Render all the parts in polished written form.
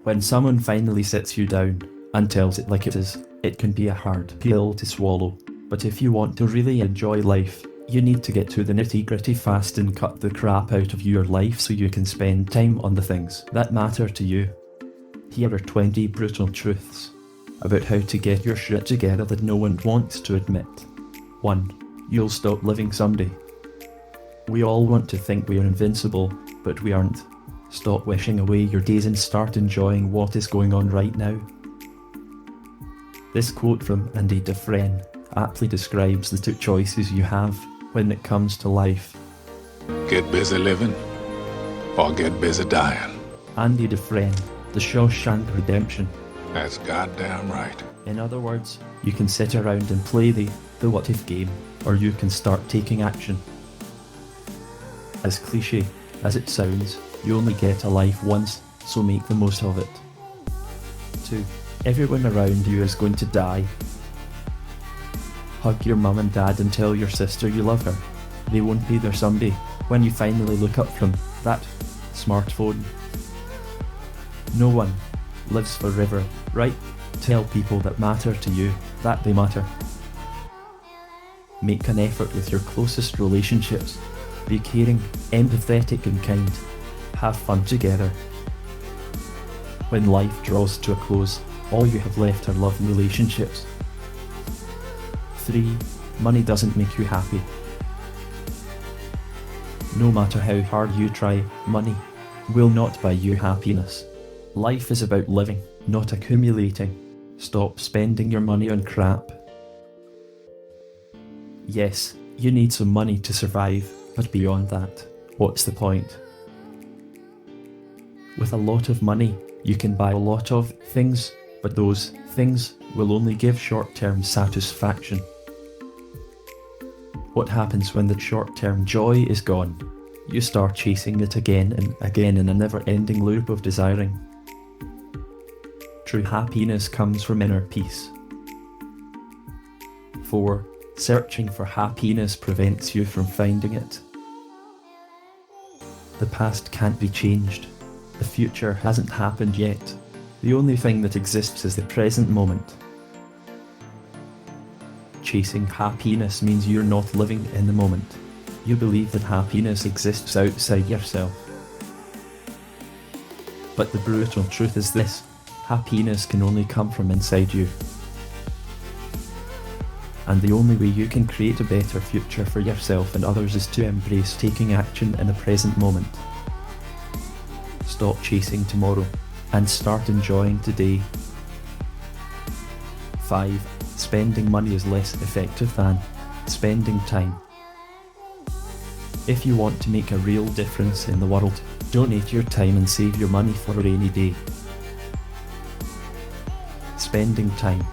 When someone finally sits you down and tells it like it is, it can be a hard pill to swallow. But if you want to really enjoy life, you need to get to the nitty-gritty fast and cut the crap out of your life so you can spend time on the things that matter to you. Here are 20 brutal truths about how to get your shit together that no one wants to admit. 1. You'll stop living someday. We all want to think we are invincible, but we aren't. Stop wishing away your days and start enjoying what is going on right now. This quote from Andy Dufresne aptly describes the two choices you have when it comes to life. Get busy living or get busy dying. Andy Dufresne, The Shawshank Redemption. That's goddamn right. In other words, you can sit around and play the what if game, or you can start taking action. As cliche as it sounds, you only get a life once, so make the most of it. 2. Everyone around you is going to die. Hug your mum and dad and tell your sister you love her. They won't be there someday, when you finally look up from that smartphone. No one lives forever, right? Tell people that matter to you that they matter. Make an effort with your closest relationships. Be caring, empathetic and kind. Have fun together. When life draws to a close, all you have left are love and relationships. 3. Money doesn't make you happy. No matter how hard you try, money will not buy you happiness. Life is about living, not accumulating. Stop spending your money on crap. Yes, you need some money to survive, but beyond that, what's the point? With a lot of money, you can buy a lot of things, but those things will only give short-term satisfaction. What happens when the short-term joy is gone? You start chasing it again and again in a never-ending loop of desiring. True happiness comes from inner peace. 4. Searching for happiness prevents you from finding it. The past can't be changed. The future hasn't happened yet. The only thing that exists is the present moment. Chasing happiness means you're not living in the moment. You believe that happiness exists outside yourself. But the brutal truth is this: happiness can only come from inside you. And the only way you can create a better future for yourself and others is to embrace taking action in the present moment. Stop chasing tomorrow and start enjoying today. 5. Spending money is less effective than spending time. If you want to make a real difference in the world, donate your time and save your money for a rainy day. Spending time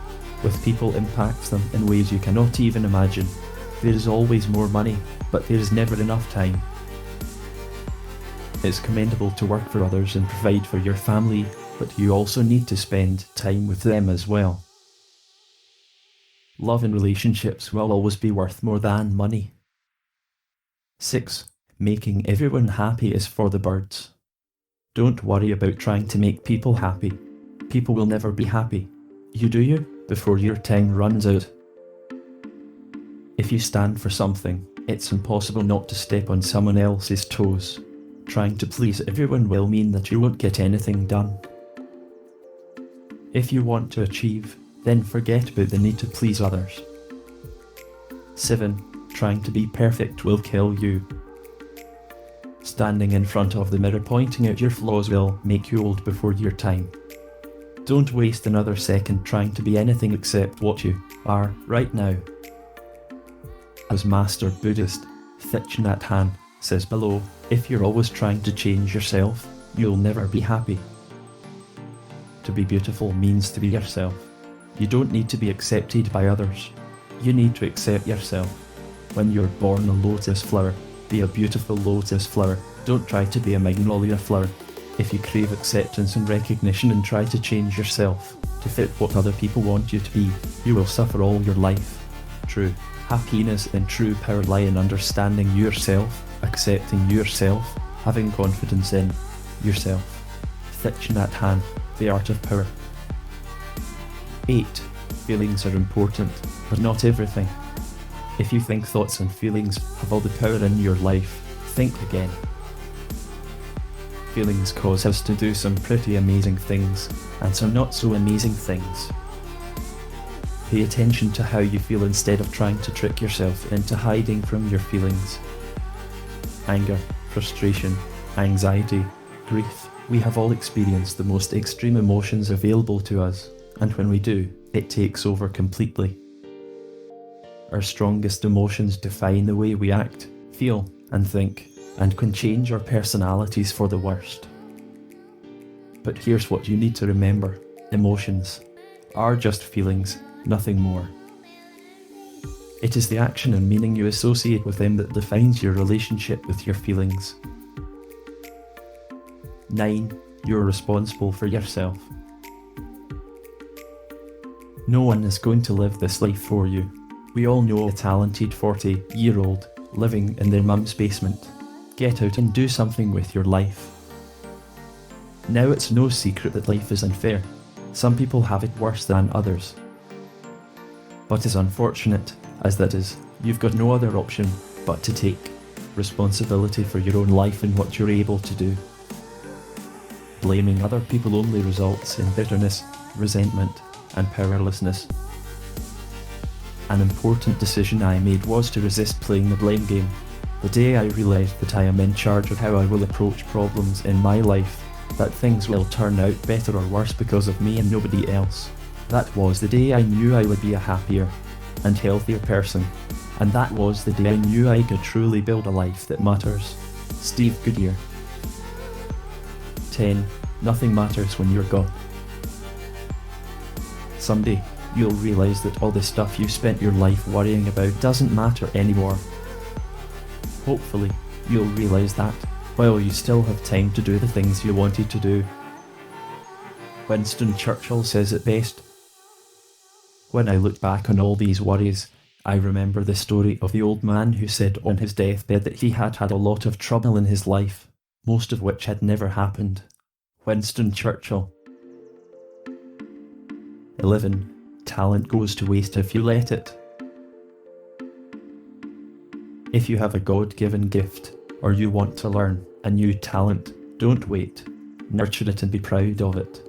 with people impacts them in ways you cannot even imagine. There is always more money, but there is never enough time. It's commendable to work for others and provide for your family, but you also need to spend time with them as well. Love and relationships will always be worth more than money. 6. Making everyone happy is for the birds. Don't worry about trying to make people happy. People will never be happy. You do you before your time runs out. If you stand for something, it's impossible not to step on someone else's toes. Trying to please everyone will mean that you won't get anything done. If you want to achieve, then forget about the need to please others. 7. Trying to be perfect will kill you. Standing in front of the mirror pointing out your flaws will make you old before your time. Don't waste another second trying to be anything except what you are right now. As Master Buddhist Thich Nhat Hanh says below, if you're always trying to change yourself, you'll never be happy. To be beautiful means to be yourself. You don't need to be accepted by others. You need to accept yourself. When you're born a lotus flower, be a beautiful lotus flower. Don't try to be a magnolia flower. If you crave acceptance and recognition and try to change yourself to fit what other people want you to be, you will suffer all your life. True happiness and true power lie in understanding yourself, accepting yourself, having confidence in yourself. Thich Nhat Hanh, The Art of Power. 8. Feelings are important, but not everything. If you think thoughts and feelings have all the power in your life, think again. Feelings cause us to do some pretty amazing things, and some not so amazing things. Pay attention to how you feel instead of trying to trick yourself into hiding from your feelings. Anger, frustration, anxiety, grief. We have all experienced the most extreme emotions available to us, and when we do, it takes over completely. Our strongest emotions define the way we act, feel, and think, and can change our personalities for the worst. But here's what you need to remember. Emotions are just feelings, nothing more. It is the action and meaning you associate with them that defines your relationship with your feelings. 9. You're responsible for yourself. No one is going to live this life for you. We all know a talented 40-year-old living in their mum's basement. Get out and do something with your life. Now it's no secret that life is unfair. Some people have it worse than others. But as unfortunate as that is, you've got no other option but to take responsibility for your own life and what you're able to do. Blaming other people only results in bitterness, resentment, and powerlessness. An important decision I made was to resist playing the blame game. The day I realised that I am in charge of how I will approach problems in my life, that things will turn out better or worse because of me and nobody else. That was the day I knew I would be a happier and healthier person. And that was the day I knew I could truly build a life that matters. Steve Goodyear. 10. Nothing matters when you're gone. Someday, you'll realise that all the stuff you spent your life worrying about doesn't matter anymore. Hopefully, you'll realise that, while you still have time to do the things you wanted to do. Winston Churchill says it best. When I look back on all these worries, I remember the story of the old man who said on his deathbed that he had had a lot of trouble in his life, most of which had never happened. Winston Churchill. 11. Talent goes to waste if you let it. If you have a God-given gift, or you want to learn a new talent, don't wait. Nurture it and be proud of it.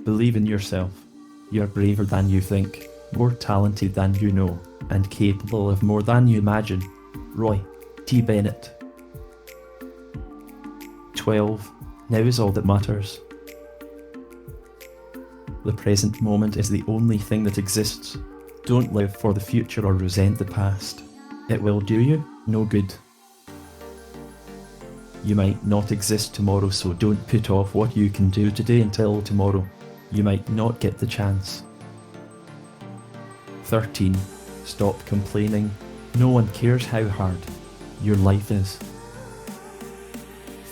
Believe in yourself. You're braver than you think, more talented than you know, and capable of more than you imagine. Roy T. Bennett. 12. Now is all that matters. The present moment is the only thing that exists. Don't live for the future or resent the past. It will do you no good. You might not exist tomorrow, so don't put off what you can do today until tomorrow. You might not get the chance. 13. Stop complaining. No one cares how hard your life is.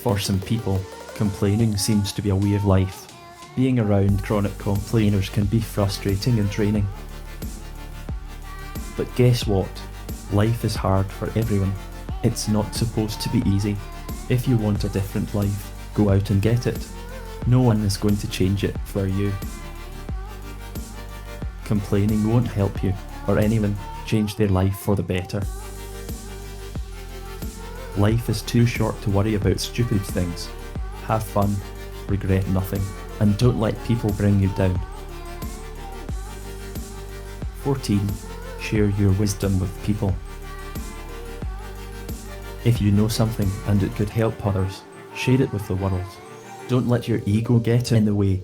For some people, complaining seems to be a way of life. Being around chronic complainers can be frustrating and draining. But guess what? Life is hard for everyone. It's not supposed to be easy. If you want a different life, go out and get it. No one is going to change it for you. Complaining won't help you, or anyone, change their life for the better. Life is too short to worry about stupid things. Have fun, regret nothing, and don't let people bring you down. 14. Share your wisdom with people. If you know something and it could help others, share it with the world. Don't let your ego get in the way.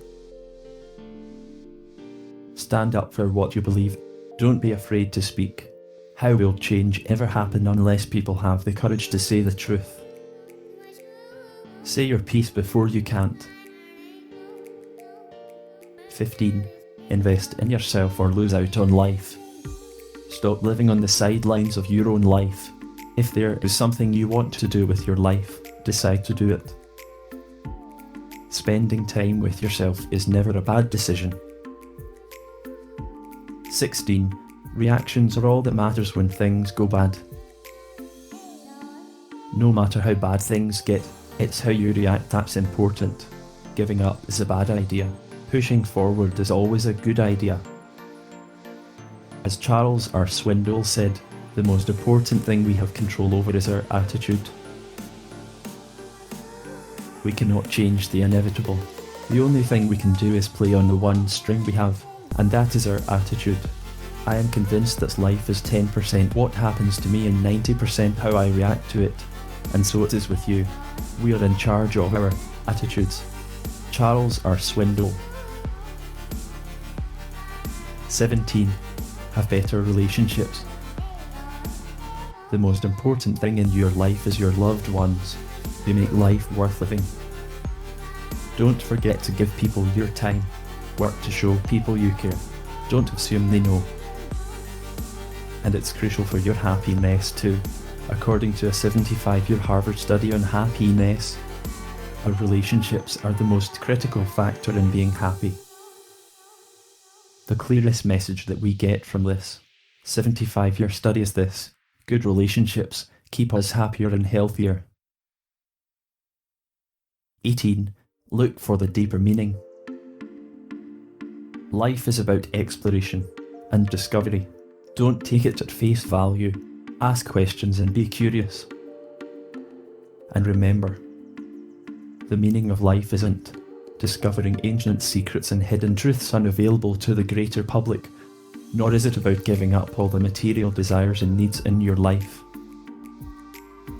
Stand up for what you believe. Don't be afraid to speak. How will change ever happen unless people have the courage to say the truth? Say your piece before you can't. 15. Invest in yourself or lose out on life. Stop living on the sidelines of your own life. If there is something you want to do with your life, decide to do it. Spending time with yourself is never a bad decision. 16. Reactions are all that matters when things go bad. No matter how bad things get, It's how you react that's important. Giving up is a bad idea. Pushing forward is always a good idea. As Charles R. Swindoll said, the most important thing we have control over is our attitude. We cannot change the inevitable. The only thing we can do is play on the one string we have, and that is our attitude. I am convinced that life is 10% what happens to me and 90% how I react to it, and so it is with you. We are in charge of our attitudes. Charles R. Swindoll. 17. Have better relationships. The most important thing in your life is your loved ones. They make life worth living. Don't forget to give people your time. Work to show people you care. Don't assume they know. And it's crucial for your happiness too. According to a 75-year Harvard study on happiness, our relationships are the most critical factor in being happy. The clearest message that we get from this 75-year study is this: good relationships keep us happier and healthier. 18. Look for the deeper meaning. Life is about exploration and discovery. Don't take it at face value. Ask questions and be curious. And remember, the meaning of life isn't discovering ancient secrets and hidden truths unavailable to the greater public, nor is it about giving up all the material desires and needs in your life.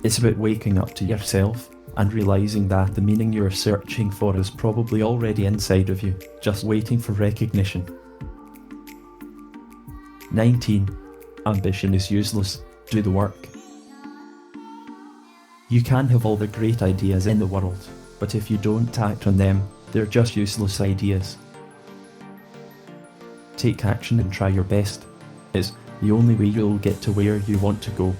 It's about waking up to yourself and realising that the meaning you are searching for is probably already inside of you, just waiting for recognition. 19. Ambition is useless. Do the work. You can have all the great ideas in the world, but if you don't act on them, they're just useless ideas. Take action and try your best. It's the only way you'll get to where you want to go.